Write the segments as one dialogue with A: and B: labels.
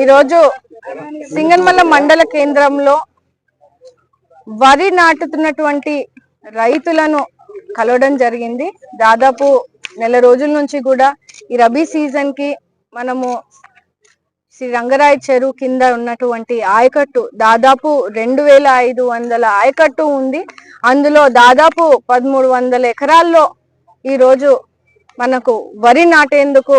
A: ఈరోజు సింగనమల మండల కేంద్రంలో వరి నాటుతున్నటువంటి రైతులను కలవడం జరిగింది. దాదాపు నెల రోజుల నుంచి కూడా ఈ రబీ సీజన్ కి మనము శ్రీ రంగరాయ చెరువు కింద ఉన్నటువంటి ఆయకట్టు దాదాపు 2500 ఆయకట్టు ఉంది. అందులో దాదాపు 1300 ఎకరాల్లో ఈరోజు మనకు వరి నాటేందుకు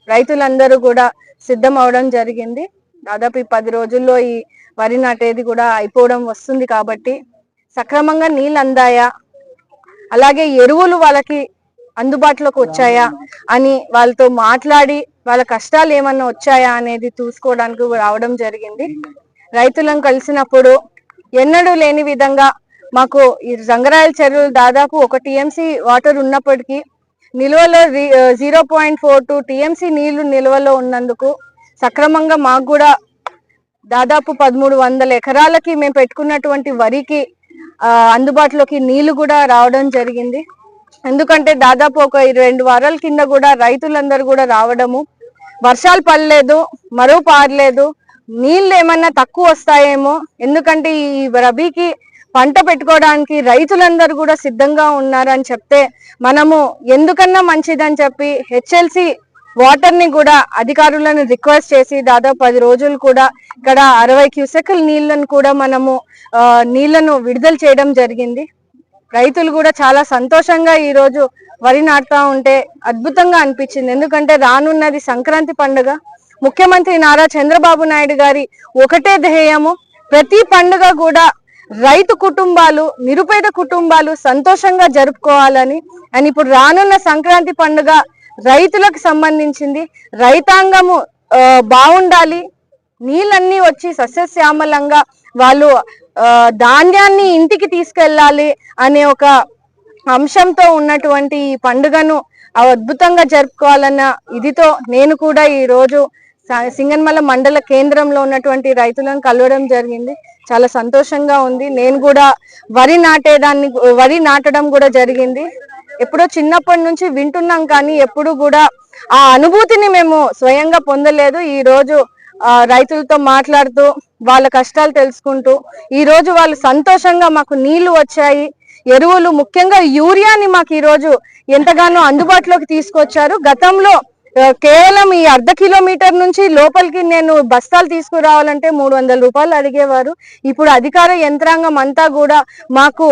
A: రైతులందరూ కూడా సిద్ధం అవడం జరిగింది. దాదాపు 10 రోజుల్లో ఈ వరి నాటేది కూడా అయిపోవడం వస్తుంది. కాబట్టి సక్రమంగా నీళ్ళు అందాయా, అలాగే ఎరువులు వాళ్ళకి అందుబాటులోకి వచ్చాయా అని వాళ్ళతో మాట్లాడి వాళ్ళ కష్టాలు ఏమన్నా వచ్చాయా అనేది చూసుకోవడానికి రావడం జరిగింది. రైతులను కలిసినప్పుడు ఎన్నడూ లేని విధంగా మాకు ఈ రంగరాయల చెరువులు దాదాపు 1 టీఎంసీ వాటర్ ఉన్నప్పటికీ నిల్వలో 0.42 టీఎంసీ నీళ్లు నిల్వలో ఉన్నందుకు సక్రమంగా మాకు కూడా దాదాపు 1300 ఎకరాలకి మేము పెట్టుకున్నటువంటి వరికి అందుబాటులోకి నీళ్లు కూడా రావడం జరిగింది. ఎందుకంటే దాదాపు ఒక 2 వారాల కింద కూడా రైతులందరూ కూడా రావడము, వర్షాలు పడలేదు, మరో పారలేదు, నీళ్ళు ఏమన్నా తక్కువ వస్తాయేమో, ఎందుకంటే ఈ రబీకి పంట పెట్టుకోవడానికి రైతులందరూ కూడా సిద్ధంగా ఉన్నారని చెప్తే మనము ఎందుకన్నా మంచిదని చెప్పి హెచ్ఎల్సి వాటర్ ని కూడా అధికారులను రిక్వెస్ట్ చేసి దాదాపు 10 రోజులు కూడా ఇక్కడ 60 క్యూసెక్ల నీళ్లను కూడా మనము నీళ్లను విడుదల చేయడం జరిగింది. రైతులు కూడా చాలా సంతోషంగా ఈ రోజు వరి నాటుతా ఉంటే అద్భుతంగా అనిపించింది. ఎందుకంటే రానున్నది సంక్రాంతి పండుగ. ముఖ్యమంత్రి నారా చంద్రబాబు నాయుడు గారి ఒకటే ధ్యేయము, ప్రతి పండుగ కూడా రైతు కుటుంబాలు, నిరుపేద కుటుంబాలు సంతోషంగా జరుపుకోవాలని. అని ఇప్పుడు రానున్న సంక్రాంతి పండుగ రైతులకు సంబంధించింది. రైతాంగము బాగుండాలి, నీళ్ళన్నీ వచ్చి సస్యశ్యామలంగా వాళ్ళు ధాన్యాన్ని ఇంటికి తీసుకెళ్ళాలి అనే ఒక అంశంతో ఉన్నటువంటి ఈ పండుగను అద్భుతంగా జరుపుకోవాలన్న ఇదితో నేను కూడా ఈ రోజు సింగనమల మండల కేంద్రంలో ఉన్నటువంటి రైతులను కలవడం జరిగింది. చాలా సంతోషంగా ఉంది. నేను కూడా వరి నాటడం కూడా జరిగింది. ఎప్పుడో చిన్నప్పటి నుంచి వింటున్నాం, కానీ ఎప్పుడు కూడా ఆ అనుభూతిని మేము స్వయంగా పొందలేదు. ఈ రోజు రైతులతో మాట్లాడుతూ వాళ్ళ కష్టాలు తెలుసుకుంటూ ఈ రోజు వాళ్ళు సంతోషంగా మాకు నీళ్లు వచ్చాయి, ఎరువులు ముఖ్యంగా యూరియాని మాకు ఈ రోజు ఎంతగానో అందుబాటులోకి తీసుకొచ్చారు. గతంలో కేవలం ఈ 1/2 కిలోమీటర్ నుంచి లోపలికి నేను బస్తాలు తీసుకురావాలంటే 300 రూపాయలు అడిగేవారు. ఇప్పుడు అధికార యంత్రాంగం అంతా కూడా మాకు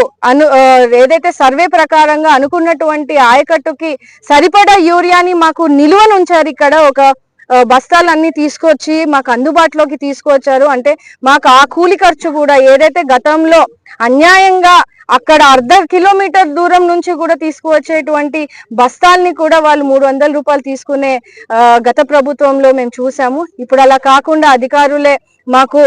A: ఏదైతే సర్వే ప్రకారంగా అనుకున్నటువంటి ఆయకట్టుకి సరిపడా యూరియాని మాకు నిలువనుంచారు. ఇక్కడ ఒక బస్తాలన్నీ తీసుకొచ్చి మాకు అందుబాటులోకి తీసుకొచ్చారు. అంటే మాకు ఆ కూలి ఖర్చు కూడా ఏదైతే గతంలో అన్యాయంగా అక్కడ 1/2 కిలోమీటర్ దూరం నుంచి కూడా తీసుకువచ్చేటువంటి బస్తాల్ని కూడా వాళ్ళు 300 రూపాయలు తీసుకునే గత ప్రభుత్వంలో మేము చూసాము. ఇప్పుడు అలా కాకుండా అధికారులే మాకు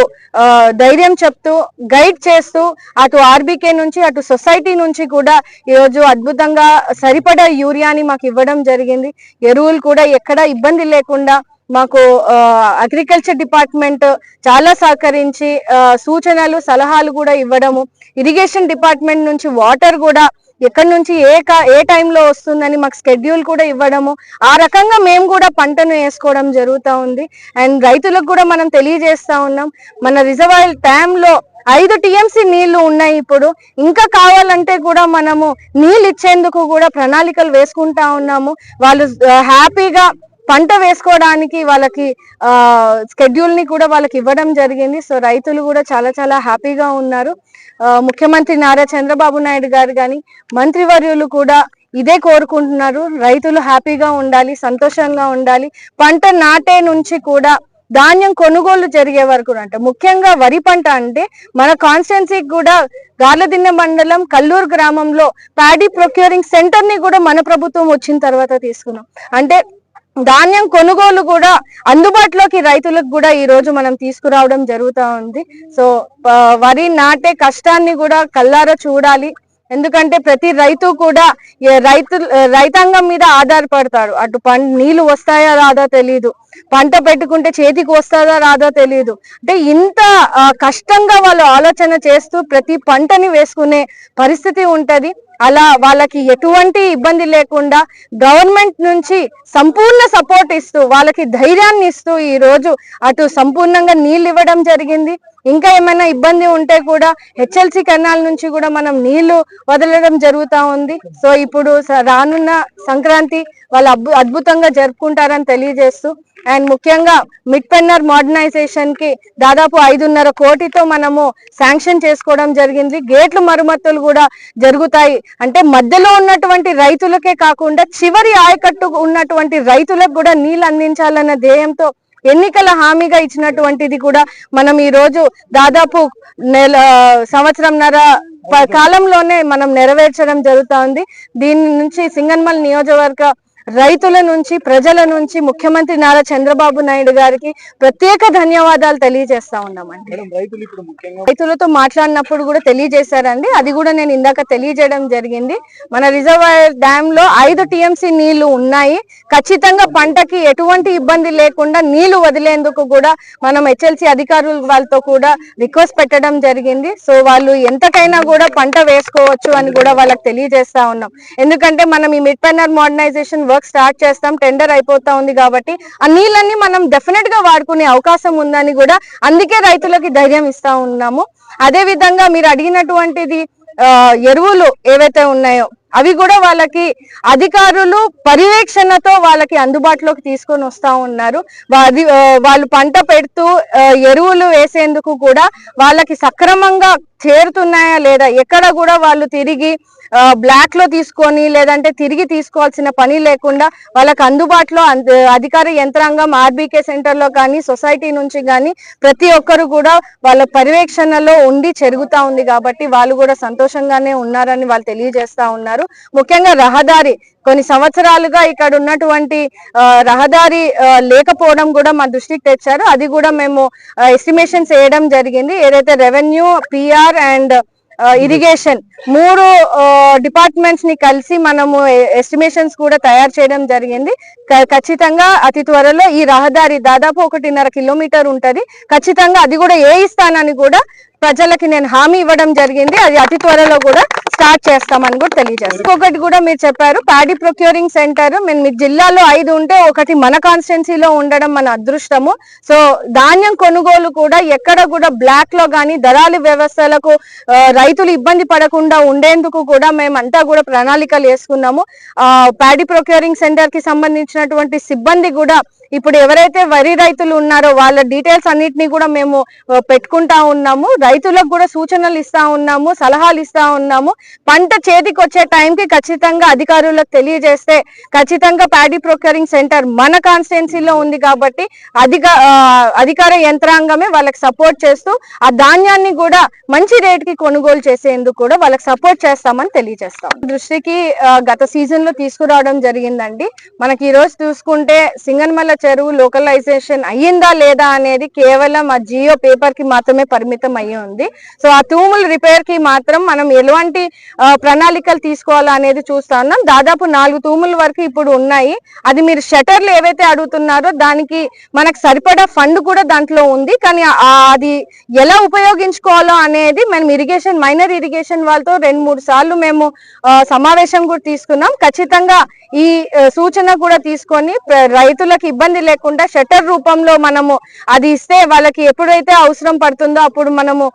A: ధైర్యం చెప్తూ గైడ్ చేస్తూ అటు ఆర్బీకే నుంచి అటు సొసైటీ నుంచి కూడా ఈరోజు అద్భుతంగా సరిపడా యూరియాని మాకు ఇవ్వడం జరిగింది. ఎరువులు కూడా ఎక్కడ ఇబ్బంది లేకుండా మాకు అగ్రికల్చర్ డిపార్ట్మెంట్ చాలా సహకరించి సూచనలు సలహాలు కూడా ఇవ్వడము, ఇరిగేషన్ డిపార్ట్మెంట్ నుంచి వాటర్ కూడా ఎక్కడి నుంచి ఏ టైంలో వస్తుందని మాకు స్కెడ్యూల్ కూడా ఇవ్వడము, ఆ రకంగా మేము కూడా పంటను వేసుకోవడం జరుగుతూ ఉంది. అండ్ రైతులకు కూడా మనం తెలియజేస్తా ఉన్నాం, మన రిజర్వాయర్ డ్యామ్లో 5 టీఎంసీ నీళ్లు ఉన్నాయి. ఇప్పుడు ఇంకా కావాలంటే కూడా మనము నీళ్ళు ఇచ్చేందుకు కూడా ప్రణాళికలు వేసుకుంటా ఉన్నాము. వాళ్ళు హ్యాపీగా పంట వేసుకోవడానికి వాళ్ళకి స్కెడ్యూల్ ని కూడా వాళ్ళకి ఇవ్వడం జరిగింది. సో రైతులు కూడా చాలా చాలా హ్యాపీగా ఉన్నారు. ముఖ్యమంత్రి నారా చంద్రబాబు నాయుడు గారు కానీ మంత్రివర్యులు కూడా ఇదే కోరుకుంటున్నారు, రైతులు హ్యాపీగా ఉండాలి, సంతోషంగా ఉండాలి. పంట నాటే నుంచి కూడా ధాన్యం కొనుగోలు జరిగే వరకు అంటే ముఖ్యంగా వరి పంట అంటే మన కాన్స్టిట్యున్సీకి కూడా గార్లదిన్నె మండలం కల్లూరు గ్రామంలో ప్యాడీ ప్రొక్యూరింగ్ సెంటర్ ని కూడా మన ప్రభుత్వం వచ్చిన తర్వాత తీసుకున్నాం. అంటే ధాన్యం కొనుగోలు కూడా అందుబాటులోకి రైతులకు కూడా ఈ రోజు మనం తీసుకురావడం జరుగుతూ ఉంది. సో వరి నాటే కష్టాన్ని కూడా కళ్ళారా చూడాలి. ఎందుకంటే ప్రతి రైతు కూడా రైతాంగం మీద ఆధారపడతారు. అటు నీళ్లు వస్తాయా రాదో తెలియదు, పంట పెట్టుకుంటే చేతికి వస్తుందా రాదో తెలియదు. అంటే ఇంత కష్టంగా వాళ్ళు ఆలోచన చేస్తూ ప్రతి పంటని వేసుకునే పరిస్థితి ఉంటది. అలా వాళ్ళకి ఎటువంటి ఇబ్బంది లేకుండా గవర్నమెంట్ నుంచి సంపూర్ణ సపోర్ట్ ఇస్తూ వాళ్ళకి ధైర్యాన్ని ఇస్తూ ఈ రోజు అటు సంపూర్ణంగా నీళ్లు ఇవ్వడం జరిగింది. ఇంకా ఏమైనా ఇబ్బంది ఉంటే కూడా హెచ్ఎల్సి కెనాల్ నుంచి కూడా మనం నీళ్లు వదలడం జరుగుతూ ఉంది. సో ఇప్పుడు రానున్న సంక్రాంతి వాళ్ళు అద్భుతంగా జరుపుకుంటారని తెలియజేస్తూ, అండ్ ముఖ్యంగా మిడ్పెన్నర్ మోడర్నైజేషన్ కి దాదాపు 5.5 కోటితో మనము శాంక్షన్ చేసుకోవడం జరిగింది. గేట్లు మరమ్మతులు కూడా జరుగుతాయి. అంటే మధ్యలో ఉన్నటువంటి రైతులకే కాకుండా చివరి ఆయకట్టు ఉన్నటువంటి రైతులకు కూడా నీళ్లు అందించాలన్న ధ్యేయంతో ఎన్నికల హామీగా ఇచ్చినటువంటిది కూడా మనం ఈ రోజు దాదాపు సంవత్సరంన్నర కాలంలోనే మనం నెరవేర్చడం జరుగుతా ఉంది. దీని నుంచి సింగనమల నియోజకవర్గ రైతుల నుంచి, ప్రజల నుంచి ముఖ్యమంత్రి నారా చంద్రబాబు నాయుడు గారికి ప్రత్యేక ధన్యవాదాలు తెలియజేస్తా ఉన్నామండి. రైతులతో మాట్లాడినప్పుడు కూడా తెలియజేశారండి, అది కూడా నేను ఇందాక తెలియజేయడం జరిగింది. మన రిజర్వాయర్ డ్యామ్ లో 5 టీఎంసీ నీళ్లు ఉన్నాయి. ఖచ్చితంగా పంటకి ఎటువంటి ఇబ్బంది లేకుండా నీళ్లు వదిలేందుకు కూడా మనం హెచ్ఎల్సి అధికారులు వాళ్ళతో కూడా రిక్వెస్ట్ పెట్టడం జరిగింది. సో వాళ్ళు ఎంతకైనా కూడా పంట వేసుకోవచ్చు అని కూడా వాళ్ళకి తెలియజేస్తా ఉన్నాం. ఎందుకంటే మనం ఈ మిడ్పెన్నర్ మోడర్నైజేషన్ వర్క్ స్టార్ట్ చేస్తాం, టెండర్ అయిపోతా ఉంది కాబట్టి ఆ నీళ్ళన్ని మనం డెఫినెట్ గా వాడుకునే అవకాశం ఉందని కూడా అందుకే రైతులకి ధైర్యం ఇస్తా ఉన్నాము. అదే విధంగా మీరు అడిగినటువంటిది ఎరువులు ఏవైతే ఉన్నాయో అవి కూడా వాళ్ళకి అధికారులు పర్యవేక్షణతో వాళ్ళకి అందుబాటులోకి తీసుకొని వస్తా ఉన్నారు. వాళ్ళు పంట పెడుతూ ఎరువులు వేసేందుకు కూడా వాళ్ళకి సక్రమంగా చేరుతున్నాయా లేదా, ఎక్కడ కూడా వాళ్ళు తిరిగి బ్లాక్ లో తీసుకొని లేదంటే తిరిగి తీసుకోవాల్సిన పని లేకుండా వాళ్ళకి అందుబాటులో అధికార యంత్రాంగం ఆర్బీకే సెంటర్ లో కానీ సొసైటీ నుంచి కానీ ప్రతి ఒక్కరు కూడా వాళ్ళ పర్యవేక్షణలో ఉండి జరుగుతా ఉంది. కాబట్టి వాళ్ళు కూడా సంతోషంగానే ఉన్నారని వాళ్ళు తెలియజేస్తా ఉన్నారు. ముఖ్యంగా రహదారి కొన్ని సంవత్సరాలుగా ఇక్కడ ఉన్నటువంటి రహదారి లేకపోవడం కూడా మా దృష్టికి తెచ్చారు. అది కూడా మేము ఎస్టిమేషన్స్ వేయడం జరిగింది. ఏదైతే revenue, PR and irrigation 3 departments ని కలిసి మనము ఎస్టిమేషన్స్ కూడా తయారు చేయడం జరిగింది. ఖచ్చితంగా అతి త్వరలో ఈ రహదారి దాదాపు 1.5 కిలోమీటర్ ఉంటది. ఖచ్చితంగా అది కూడా వేయిస్తానని కూడా ప్రజలకి నేను హామీ ఇవ్వడం జరిగింది. అది అతి త్వరలో కూడా స్టార్ట్ చేస్తామని కూడా తెలియజేస్తాం. ఇంకొకటి కూడా మీరు చెప్పారు, ప్యాడీ ప్రొక్యూరింగ్ సెంటర్ మీ జిల్లాలో 5 ఉంటే ఒకటి మన కాన్స్టిట్యున్సీలో ఉండడం మన అదృష్టము. సో ధాన్యం కొనుగోలు కూడా ఎక్కడ కూడా బ్లాక్ లో కానీ దళారీ వ్యవస్థలకు రైతులు ఇబ్బంది పడకుండా ఉండేందుకు కూడా మేమంతా కూడా ప్రణాళికలు వేసుకున్నాము. ప్యాడీ ప్రొక్యూరింగ్ సెంటర్ కి సంబంధించినటువంటి సిబ్బంది కూడా ఇప్పుడు ఎవరైతే వరి రైతులు ఉన్నారో వాళ్ళ డీటెయిల్స్ అన్నిటినీ కూడా మేము పెట్టుకుంటా ఉన్నాము. రైతులకు కూడా సూచనలు ఇస్తా ఉన్నాము, సలహాలు ఇస్తా ఉన్నాము. పంట చేతికి వచ్చే టైంకి ఖచ్చితంగా అధికారులకు తెలియజేస్తే ఖచ్చితంగా ప్యాడీ ప్రొక్యూరింగ్ సెంటర్ మన కాన్స్టిట్యున్సీలో ఉంది కాబట్టి అధికార యంత్రాంగమే వాళ్ళకి సపోర్ట్ చేస్తూ ఆ ధాన్యాన్ని కూడా మంచి రేటుకి కొనుగోలు చేసేందుకు కూడా వాళ్ళకి సపోర్ట్ చేస్తామని తెలియజేస్తాం. దృష్టికి గత సీజన్ లో తీసుకురావడం జరిగిందండి. మనకి ఈ రోజు చూసుకుంటే సింగనమల చెరువు లోకలైజేషన్ అయ్యిందా లేదా అనేది కేవలం ఆ జియో పేపర్ కి మాత్రమే పరిమితం అయ్యి ఉంది. సో ఆ తూముల రిపేర్ కి మాత్రం మనం ఎలాంటి ప్రణాళికలు తీసుకోవాలా అనేది చూస్తా ఉన్నాం. దాదాపు 4 తూముల వరకు ఇప్పుడు ఉన్నాయి. అది మీరు షటర్లు ఏవైతే అడుగుతున్నారో దానికి మనకు సరిపడా ఫండ్ కూడా దాంట్లో ఉంది. కానీ అది ఎలా ఉపయోగించుకోవాలో అనేది మనం మైనర్ ఇరిగేషన్ వాళ్ళతో 2-3 సార్లు మేము సమావేశం కూడా తీసుకున్నాం. ఖచ్చితంగా ఈ సూచన కూడా తీసుకొని రైతులకు ఇబ్బంది లేకుండా షట్టర్ రూపంలో మనము అది ఇస్తే వాళ్ళకి ఎప్పుడైతే అవసరం పడుతుందో అప్పుడు మనము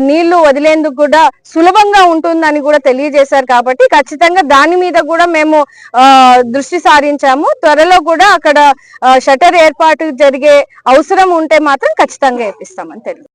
A: నీళ్లు వదిలేందుకు కూడా సులభంగా ఉంటుందని కూడా తెలియజేశారు. కాబట్టి ఖచ్చితంగా దాని మీద కూడా మేము దృష్టి సారించాము. త్వరలో కూడా అక్కడ షట్టర్ ఏర్పాటు జరిగే అవసరం ఉంటే మాత్రం ఖచ్చితంగా వేపిస్తామని తెలియదు.